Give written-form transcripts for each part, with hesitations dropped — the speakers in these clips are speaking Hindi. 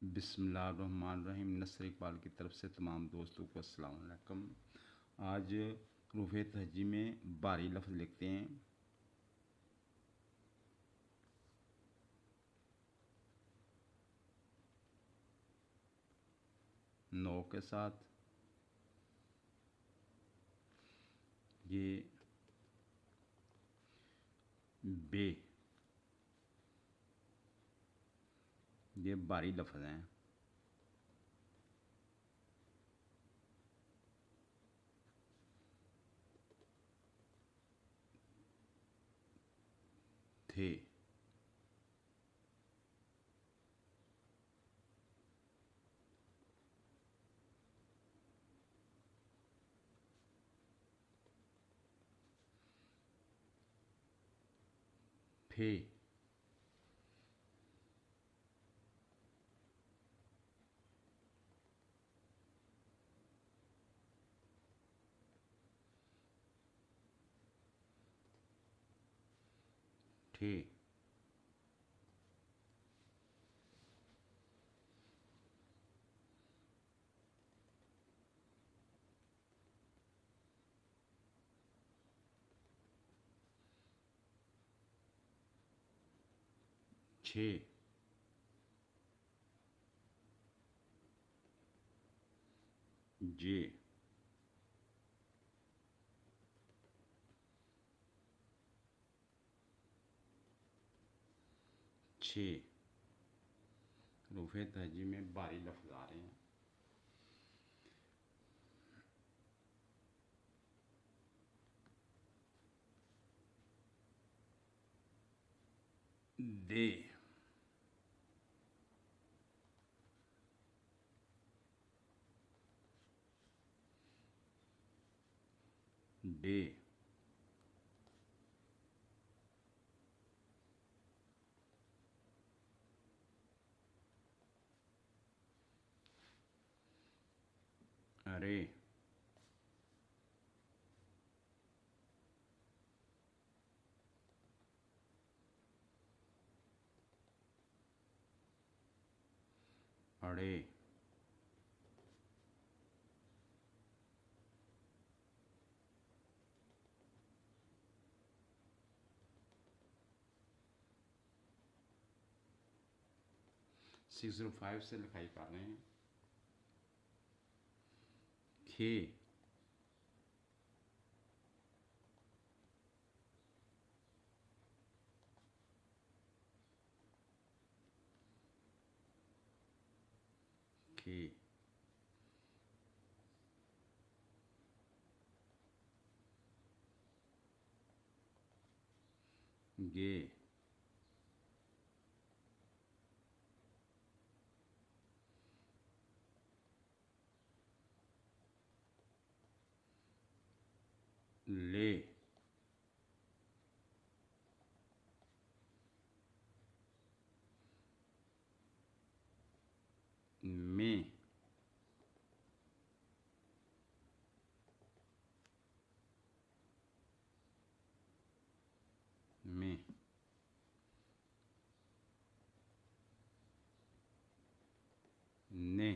बिस्मिल्लाहिर्रहमानिर्रहीम। नसर इकबाल की तरफ से तमाम दोस्तों को अस्सलाम वालेकुम। आज रूफ़े तहजी में बारी लफ्ज़ लिखते हैं। नौ के साथ ये बे, ये बारी लफ्ज़ हैं। थे, फे, ठे, छे, जे, छे। रूफ़े तहजी में बारी लफ्ज़ आ रहे हैं। दे, डे, अरे, अड़े, सिक्स 5 से लिखाई कर रहे हैं। खे, खे, गे, ले, में, में, ने,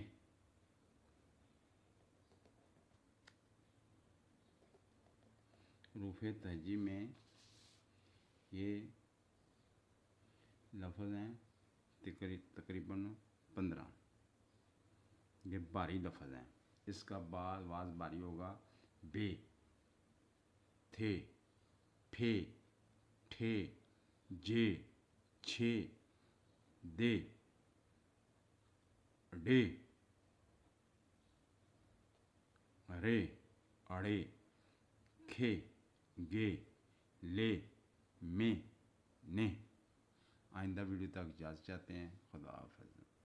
रूफ़े तहजी में ये लफ्ज़ हैं तकरीबन 15। ये बारी लफ्ज़ हैं। इसका बाद वाज बारी होगा। बे, थे, फे, ठे, जे, छे, दे, डे, अरे, अड़े, खे, गे, ले, में, ने। आइंदा वीडियो तक इजाज़त चाहते हैं। खुदा हाफ़िज़।